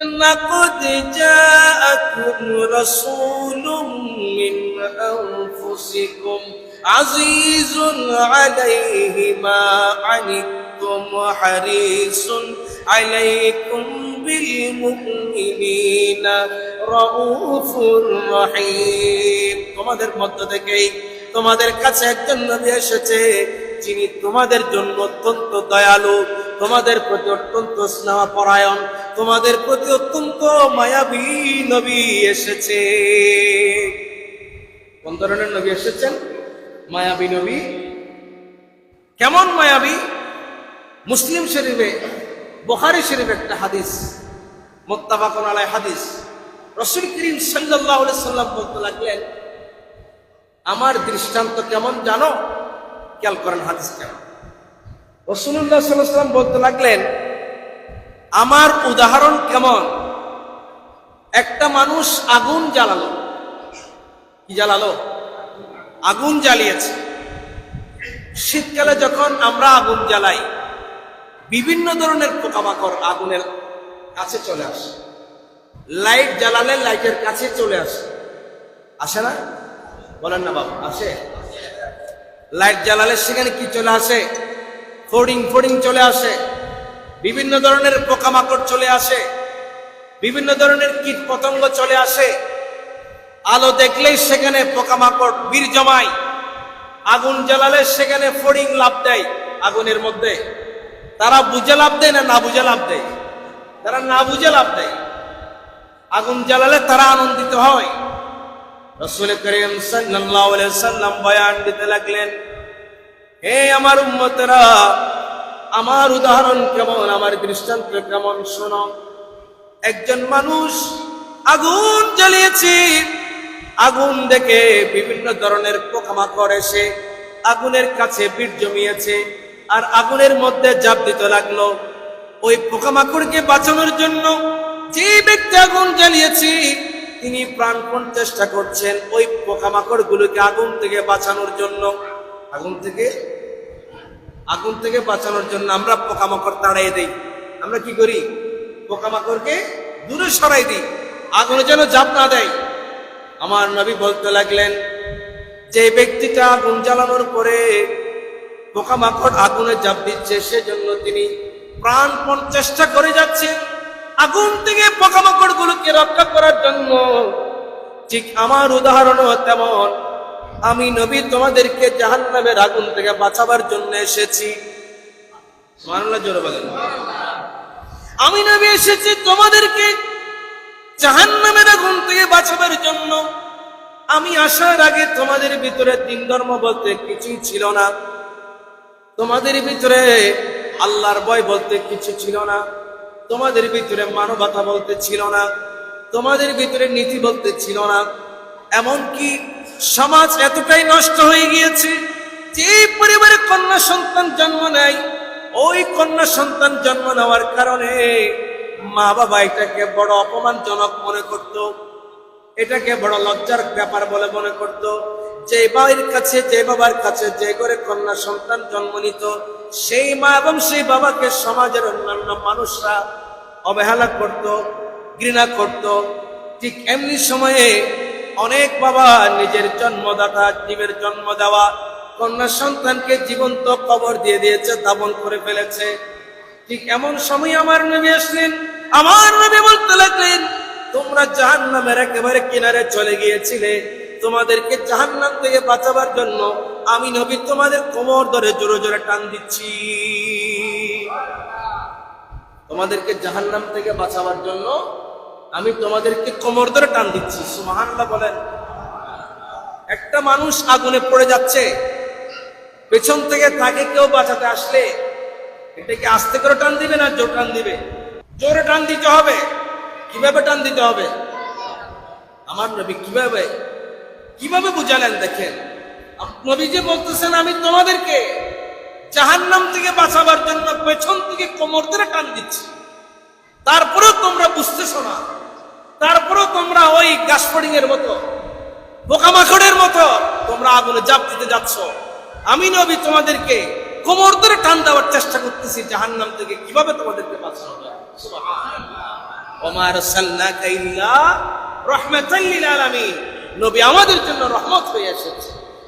لقد جاءكم رسول من أنفسكم عزيز عليه ما عنتم حريص عليكم بالمؤمنين رؤوف رحيم। তোমাদের মধ্য থেকেই তোমাদের কাছে একজন নবী এসেছে যিনি তোমাদের জন্য অত্যন্ত দয়ালু, তোমাদের প্রতি অত্যন্ত স্নেহপরায়ণ, তোমাদের প্রতি অত্যন্ত মায়াবী নবী এসেছে। কোন ধরনের নবী এসেছেন? মায়াবী নবী। কেমন মায়াবী? মুসলিম শরীফে, বুখারী শরীফে একটা হাদিস, মুত্তাফাকুন আলাইহি হাদিস। রাসূল করিম সাল্লাল্লাহু আলাইহি সাল্লাম বলতে লাগলেন, আমার দৃষ্টান্ত কেমন জানো? খেয়াল করেন হাদিস কেমন। রাসূলুল্লাহ সাল্লাল্লাহু আলাইহি ওয়াসাল্লাম বলতে লাগলেন, আমার উদাহরণ কেমন? একটা মানুষ আগুন জ্বালালো। কি জ্বালালো? আগুন জ্বালিয়েছে। শীতকালে যখন আমরা আগুন জ্বালাই, বিভিন্ন ধরনের পোকামাকড় আগুনের কাছে চলে আসে। লাইট জ্বালালে লাইটের কাছে চলে আসে, আসে না? বলেন না বাবা, আসে? লাইট জ্বালালে সেখানে কি চলে আসে? ফড়িং ফড়িং চলে আসে, বিভিন্ন ধরনের পোকামাকড় চলে আসে, বিভিন্ন ধরনের কীট পতঙ্গ চলে আসে। আলো দেখলেই সেখানে পোকামাকড় বীর জমায়। আগুন জ্বালালে সেখানে ফড়িং লাফ দেয় আগুনের মধ্যে। তারা বুঝে লাফ দেয় না না বুঝে লাফ দেয়? তারা না বুঝে লাফ দেয়। আগুন জ্বালালে তারা আনন্দিত হয়। রাসূল করিম সাল্লাল্লাহু আলাইহি ওয়াসাল্লাম বয়ান দিতে লাগলেন, হে আমার উম্মতেরা, আমার উদাহরণ কেমন, আমার দৃষ্টান্ত কেমন শোনো। একজন মানুষ আগুন জ্বালিয়েছে, আগুন দেখে বিভিন্ন ধরনের পোকামাকড় এসে আগুনের কাছে ভিড় জমিয়েছে আর আগুনের মধ্যে ঝাঁপ দিতে লাগলো। ওই পোকামাকড়কে বাঁচানোর জন্য যে ব্যক্তি আগুন জ্বালিয়েছে তিনি প্রাণপণ চেষ্টা করছেন ওই পোকামাকড় গুলোকে আগুন থেকে বাঁচানোর জন্য। আগুন থেকে বাঁচানোর জন্য আমরা পোকামাকড় তাড়িয়ে দেই। আমরা কি করি? পোকামাকড়কে দূরে সরাই দিই, আগুনে যেন ঝাঁপ না দেয়। আমার নবী বলতে লাগলেন, যে ব্যক্তিটা আগুন জ্বালানোর পরে পোকামাকড় আগুনে ঝাঁপ দিচ্ছে, সেজন্য তিনি প্রাণপণ চেষ্টা করে যাচ্ছেন আগুন থেকে পোকামাকড় গুলোকে রক্ষা করার জন্য। ঠিক আমার উদাহরণও তেমন। আমি নবী তোমাদেরকে জাহান্নামের আগুন থেকে বাঁচাবার জন্য এসেছি। সুবহানাল্লাহ, জোরে বলেন। আমি নবী এসেছি তোমাদেরকে জাহান্নামের আগুন থেকে বাঁচাবার জন্য। আমি আসার আগে তোমাদের ভিতরে তিন ধর্ম বলতে কিছুই ছিল না। তোমাদের ভিতরে আল্লাহর ভয় বলতে কিছু ছিল না। তোমাদের ভিতরে মানবতা বলতে ছিল না। তোমাদের ভিতরে নীতি বলতে ছিল না। এমনকি সমাজ এতটাই নষ্ট হয়ে গিয়েছে যে পরিবারে কন্যা সন্তান জন্ম নেয়, ওই কন্যা সন্তান জন্ম নেওয়ার কারণে মা বাবা এটাকে বড় অপমানজনক মনে করত, এটাকে বড় লজ্জার ব্যাপার বলে মনে করত। যে বাড়ির কাছে, যে বাবার কাছে যে করে কন্যা সন্তান জন্ম নিত, সেই মা এবং সেই বাবাকে সমাজের অন্যান্য মানুষরা অবহেলা করত, ঘৃণা করত। ঠিক এমনি সময়ে অনেক বাবা নিজের জন্মদাতা, জীবের জন্ম দেওয়া কন্যা সন্তানকে জীবন্ত কবর দিয়ে দিয়েছে, দাফন করে ফেলেছে। ঠিক এমন সময় আমার নবী আসলেন। আমার নবী বলতে লাগলেন, তোমরা জাহান্নামের একেবারে কিনারে চলে গিয়েছিলে, তোমাদেরকে জাহান্নাম থেকে বাঁচাবার জন্য আমি নবী তোমাদের কোমর ধরে জোরে জোরে টান দিচ্ছি। তোমাদেরকে জাহান্নাম থেকে বাঁচাবার জন্য আমি তোমাদেরকে কোমর ধরে টান দিচ্ছি। সুবহানাল্লাহ বলেন। একটা মানুষ আগুনে পড়ে যাচ্ছে, পেছন থেকে তাকে কেউ বাঁচাতে আসলে এটাকে আস্তে করে টান দিবে না জোরে টান দিবে? জোরে টান দিতে হবে। কিভাবে টান দিতে হবে? আমার নবী কিভাবে বুঝালেন দেখেন। নবী যে বলতেছেন, আমি তোমাদেরকে জাহান্নাম থেকে বাঁচাবার জন্য পেছন থেকে কোমর ধরে টান দিচ্ছি, তারপরেও তোমরা বুঝতেছো না, তারপরেও তোমরা ওই গাছফড়িং এর মতো, পোকামাকড়ের মতো তোমরা আগুনে ঝাঁপ দিতে যাচ্ছ। আমি নবী তোমাদেরকে কোমর ধরে টান দেওয়ার চেষ্টা করতেছি জাহান্নাম থেকে, কিভাবে তোমাদেরকে বাঁচানো যায়। সুবহানাল্লাহ। ওমা আরসালনাকা ইল্লা রাহমাতাল লিল আলামিন, নবী আমাদের জন্য রহমত হয়ে এসেছে।